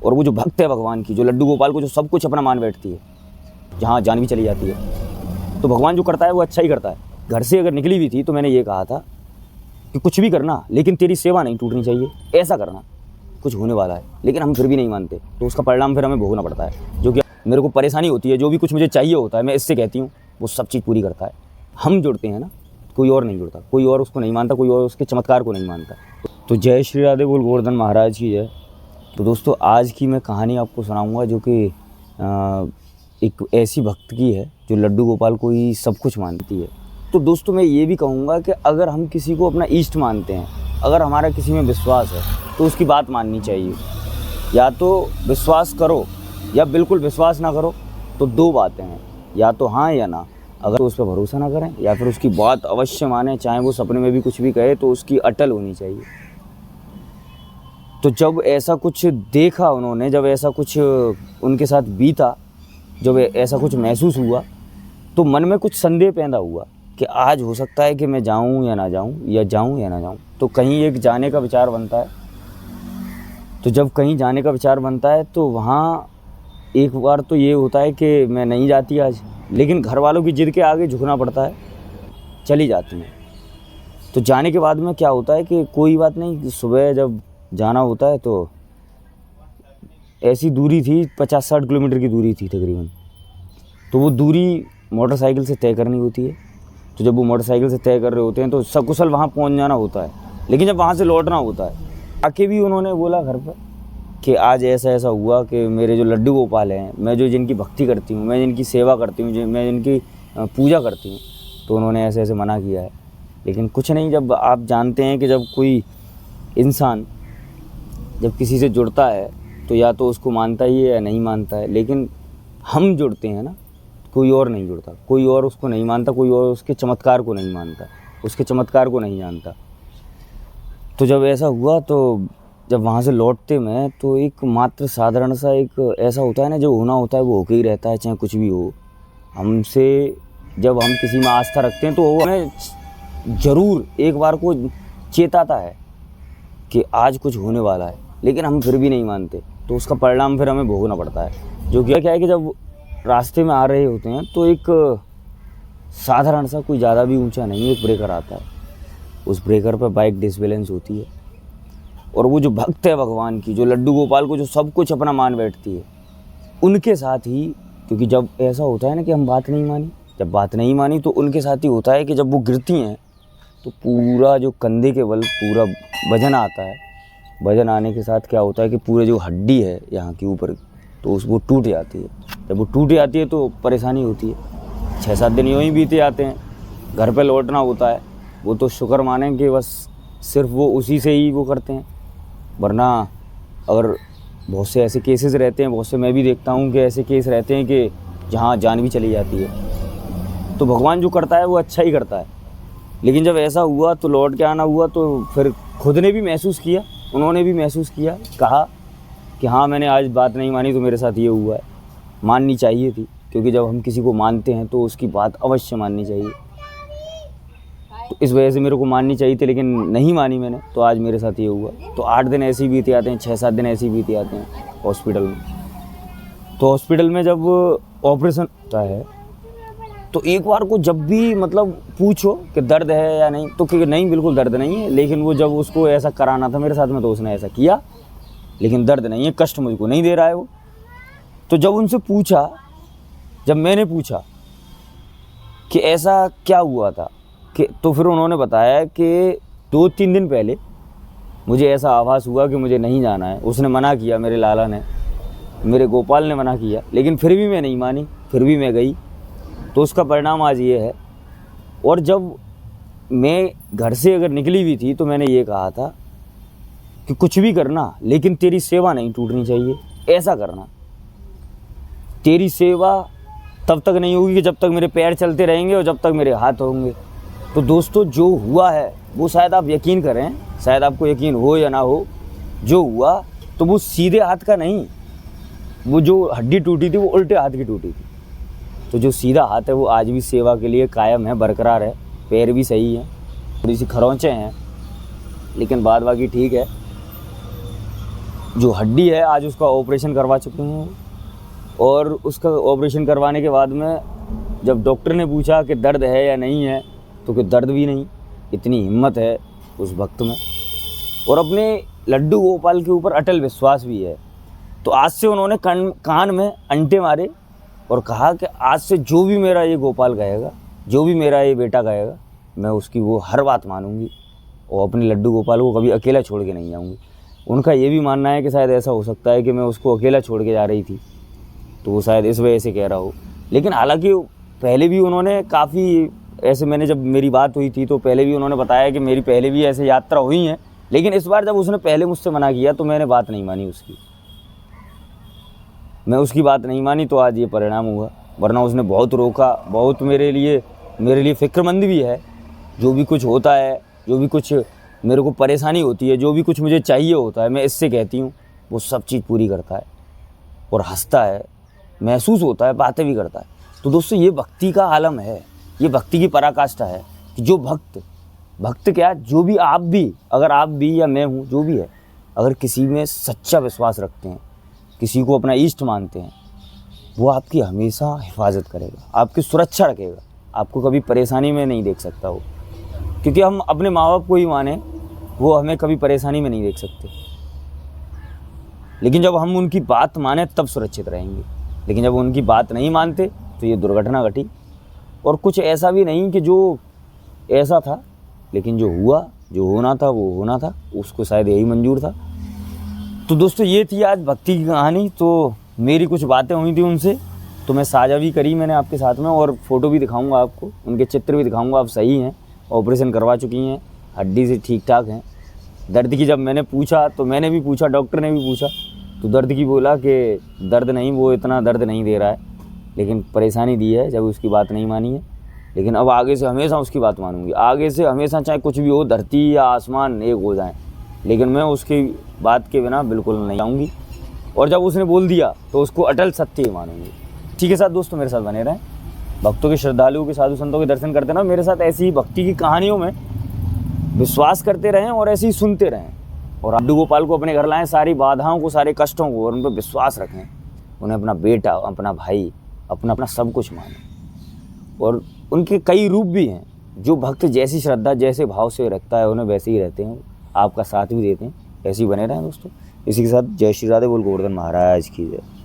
और वो जो भक्त है भगवान की, जो लड्डू गोपाल को जो सब कुछ अपना मान बैठती है, जहाँ जान भी चली जाती है, तो भगवान जो करता है वो अच्छा ही करता है। घर से अगर निकली भी थी तो मैंने ये कहा था कि कुछ भी करना लेकिन तेरी सेवा नहीं टूटनी चाहिए, ऐसा करना, कुछ होने वाला है। लेकिन हम फिर भी नहीं मानते, तो उसका परिणाम फिर हमें भोगना पड़ता है। जो कि मेरे को परेशानी होती है, जो भी कुछ मुझे चाहिए होता है मैं इससे कहती हूँ, वो सब चीज़ पूरी करता है। हम जुड़ते हैं ना, कोई और नहीं जुड़ता, कोई और उसको नहीं मानता, कोई और उसके चमत्कार को नहीं मानता। तो जय श्री राधे बोल गोवर्धन महाराज की जय। तो दोस्तों, आज की मैं कहानी आपको सुनाऊंगा जो कि एक ऐसी भक्त की है जो लड्डू गोपाल को ही सब कुछ मानती है। तो दोस्तों, मैं ये भी कहूँगा कि अगर हम किसी को अपना इष्ट मानते हैं, अगर हमारा किसी में विश्वास है, तो उसकी बात माननी चाहिए। या तो विश्वास करो या बिल्कुल विश्वास ना करो, तो दो बातें हैं, या तो हाँ या ना। अगर उस पर भरोसा ना करें या फिर उसकी बात अवश्य माने, चाहे वो सपने में भी कुछ भी कहे, तो उसकी अटल होनी चाहिए। तो जब ऐसा कुछ देखा उन्होंने, जब ऐसा कुछ उनके साथ बीता, जब ऐसा कुछ महसूस हुआ, तो मन में कुछ संदेह पैदा हुआ कि आज हो सकता है कि मैं जाऊं या ना जाऊं, या जाऊं या ना जाऊं। तो कहीं एक जाने का विचार बनता है। तो जब कहीं जाने का विचार बनता है तो वहाँ एक बार तो ये होता है कि मैं नहीं जाती आज, लेकिन घर वालों की जिद के आगे झुकना पड़ता है, चली जाती हैं। तो जाने के बाद में क्या होता है कि कोई बात नहीं, सुबह जब जाना होता है तो ऐसी दूरी थी, 50-60 किलोमीटर की दूरी थी तकरीबन। तो वो दूरी मोटरसाइकिल से तय करनी होती है। तो जब वो मोटरसाइकिल से तय कर रहे होते हैं तो सकुशल वहाँ पहुँच जाना होता है, लेकिन जब वहाँ से लौटना होता है, आके भी उन्होंने बोला घर पर कि आज ऐसा ऐसा हुआ कि मेरे जो लड्डू गोपाल हैं, मैं जो जिनकी भक्ति करती हूँ, मैं जिनकी सेवा करती हूँ, मैं जिनकी पूजा करती हूँ, तो उन्होंने ऐसे ऐसे मना किया है। लेकिन कुछ नहीं, जब आप जानते हैं कि जब कोई इंसान जब किसी से जुड़ता है तो या तो उसको मानता ही है या नहीं मानता है। लेकिन हम जुड़ते हैं ना, कोई और नहीं जुड़ता, कोई और उसको नहीं मानता, कोई और उसके चमत्कार को नहीं मानता, उसके चमत्कार को नहीं जानता। तो जब ऐसा हुआ, तो जब वहाँ से लौटते मैं, तो एक मात्र साधारण सा एक ऐसा होता है ना, जो होना होता है वो होके ही रहता है, चाहे कुछ भी हो हमसे। जब हम किसी में आस्था रखते हैं तो वो हमें ज़रूर एक बार को चेताता है कि आज कुछ होने वाला है, लेकिन हम फिर भी नहीं मानते, तो उसका परिणाम फिर हमें भोगना पड़ता है। जो क्या है कि जब रास्ते में आ रहे होते हैं तो एक साधारण सा, कोई ज़्यादा भी ऊंचा नहीं, एक ब्रेकर आता है। उस ब्रेकर पर बाइक डिसबैलेंस होती है, और वो जो भक्त है भगवान की, जो लड्डू गोपाल को जो सब कुछ अपना मान बैठती है, उनके साथ ही, क्योंकि जब ऐसा होता है ना कि हम बात नहीं मानी, जब बात नहीं मानी तो उनके साथ ही होता है कि जब वो गिरती हैं तो पूरा जो कंधे के बल पूरा वजन आता है। वजन आने के साथ क्या होता है कि पूरे जो हड्डी है यहाँ के ऊपर, तो वो टूट जाती है। जब वो टूट जाती है तो परेशानी होती है। 6-7 दिन यूँ ही बीते आते हैं, घर पे लौटना होता है। वो तो शुक्र मानें कि बस सिर्फ वो उसी से ही वो करते हैं, वरना अगर बहुत से ऐसे केसेस रहते हैं, बहुत से मैं भी देखता हूँ कि ऐसे केस रहते हैं कि जहाँ जान भी चली जाती है। तो भगवान जो करता है वो अच्छा ही करता है। लेकिन जब ऐसा हुआ तो लौट के आना हुआ, तो फिर खुद ने भी महसूस किया, उन्होंने भी महसूस किया, कहा कि हाँ मैंने आज बात नहीं मानी तो मेरे साथ ये हुआ है। माननी चाहिए थी, क्योंकि जब हम किसी को मानते हैं तो उसकी बात अवश्य माननी चाहिए। तो इस वजह से मेरे को माननी चाहिए थी, लेकिन नहीं मानी मैंने, तो आज मेरे साथ ये हुआ। तो 8 दिन ऐसे ही बीते आते हैं, 6-7 दिन ऐसे ही बीते आते हैं हॉस्पिटल में। तो हॉस्पिटल में जब ऑपरेशन होता है तो एक बार को जब भी मतलब पूछो कि दर्द है या नहीं, तो कि नहीं बिल्कुल दर्द नहीं है। लेकिन वो जब उसको ऐसा कराना था मेरे साथ में, तो उसने ऐसा किया, लेकिन दर्द नहीं है, कष्ट मुझको नहीं दे रहा है वो। तो जब उनसे पूछा, जब मैंने पूछा कि ऐसा क्या हुआ था, कि तो फिर उन्होंने बताया कि 2-3 दिन पहले मुझे ऐसा आभास हुआ कि मुझे नहीं जाना है। उसने मना किया, मेरे लाला ने, मेरे गोपाल ने मना किया, लेकिन फिर भी मैं नहीं मानी, फिर भी मैं गई। तो उसका परिणाम आज ये है। और जब मैं घर से अगर निकली भी थी तो मैंने ये कहा था कि कुछ भी करना लेकिन तेरी सेवा नहीं टूटनी चाहिए, ऐसा करना। तेरी सेवा तब तक नहीं होगी कि जब तक मेरे पैर चलते रहेंगे और जब तक मेरे हाथ होंगे। तो दोस्तों, जो हुआ है वो शायद आप यकीन करें, शायद आपको यकीन हो या ना हो, जो हुआ तो वो सीधे हाथ का नहीं, वो जो हड्डी टूटी थी वो उल्टे हाथ की टूटी थी। तो जो सीधा हाथ है वो आज भी सेवा के लिए कायम है, बरकरार है। पैर भी सही हैं, थोड़ी सी खरोंचे हैं, लेकिन बाद बाकी ठीक है। जो हड्डी है आज उसका ऑपरेशन करवा चुके हैं, और उसका ऑपरेशन करवाने के बाद में जब डॉक्टर ने पूछा कि दर्द है या नहीं है, तो कि दर्द भी नहीं। इतनी हिम्मत है उस भक्त में, और अपने लड्डू गोपाल के ऊपर अटल विश्वास भी है। तो आज से उन्होंने कान में अंटे मारे और कहा कि आज से जो भी मेरा ये गोपाल कहेगा, जो भी मेरा ये बेटा कहेगा, मैं उसकी वो हर बात मानूंगी और अपने लड्डू गोपाल को कभी अकेला छोड़ के नहीं जाऊंगी। उनका ये भी मानना है कि शायद ऐसा हो सकता है कि मैं उसको अकेला छोड़ के जा रही थी, तो वो शायद इस वजह से कह रहा हो। लेकिन हालांकि पहले भी उन्होंने काफ़ी ऐसे, मैंने जब मेरी बात हुई थी तो पहले भी उन्होंने बताया कि मेरी पहले भी ऐसे यात्रा हुई हैं, लेकिन इस बार जब उसने पहले मुझसे मना किया तो मैंने बात नहीं मानी उसकी। मैं उसकी बात नहीं मानी तो आज ये परिणाम हुआ, वरना उसने बहुत रोका, बहुत मेरे लिए फ़िक्रमंद भी है। जो भी कुछ होता है, जो भी कुछ मेरे को परेशानी होती है, जो भी कुछ मुझे चाहिए होता है, मैं इससे कहती हूँ, वो सब चीज़ पूरी करता है और हंसता है, महसूस होता है, बातें भी करता है। तो दोस्तों ये भक्ति का आलम है, ये भक्ति की पराकाष्ठा है कि जो भक्त क्या, जो भी आप भी, अगर आप भी या मैं हूँ, जो भी है, अगर किसी में सच्चा विश्वास रखते हैं, किसी को अपना इष्ट मानते हैं, वो आपकी हमेशा हिफाजत करेगा, आपकी सुरक्षा रखेगा, आपको कभी परेशानी में नहीं देख सकता वो। क्योंकि हम अपने माँ बाप को ही माने, वो हमें कभी परेशानी में नहीं देख सकते, लेकिन जब हम उनकी बात माने तब सुरक्षित रहेंगे। लेकिन जब उनकी बात नहीं मानते तो ये दुर्घटना घटी। और कुछ ऐसा भी नहीं कि जो ऐसा था, लेकिन जो हुआ, जो होना था वो होना था, उसको शायद यही मंजूर था। तो दोस्तों ये थी आज भक्ति की कहानी। तो मेरी कुछ बातें हुई थी उनसे, तो मैं साझा भी करी मैंने आपके साथ में, और फ़ोटो भी दिखाऊंगा आपको, उनके चित्र भी दिखाऊंगा। आप सही हैं, ऑपरेशन करवा चुकी हैं, हड्डी से ठीक ठाक हैं। दर्द की जब मैंने पूछा तो मैंने भी पूछा, डॉक्टर ने भी पूछा, तो दर्द की बोला कि दर्द नहीं, वो इतना दर्द नहीं दे रहा है, लेकिन परेशानी दी है जब उसकी बात नहीं मानी है। लेकिन अब आगे से हमेशा उसकी बात मानूंगी, आगे से हमेशा, चाहे कुछ भी हो, धरती या आसमान एक हो जाए, लेकिन मैं उसकी बात के बिना बिल्कुल नहीं आऊँगी। और जब उसने बोल दिया तो उसको अटल सत्य ही मानूंगी। ठीक है साथ दोस्तों, मेरे साथ बने रहें, भक्तों के, श्रद्धालुओं के, साधु संतों के दर्शन करते ना, मेरे साथ ऐसी ही भक्ति की कहानियों में विश्वास करते रहें और ऐसे ही सुनते रहें। और लड्डू गोपाल को अपने घर लाएं, सारी बाधाओं को, सारे कष्टों को, और उन पर विश्वास रखें, उन्हें अपना बेटा, अपना भाई, अपना सब कुछ मानें। और उनके कई रूप भी हैं, जो भक्त जैसी श्रद्धा, जैसे भाव से रखता है, उन्हें वैसे ही रहते हैं, आपका साथ भी देते हैं। ऐसे ही बने रहें दोस्तों। इसी के साथ जय श्री राधे बोल, गोवर्धन महाराज की जय।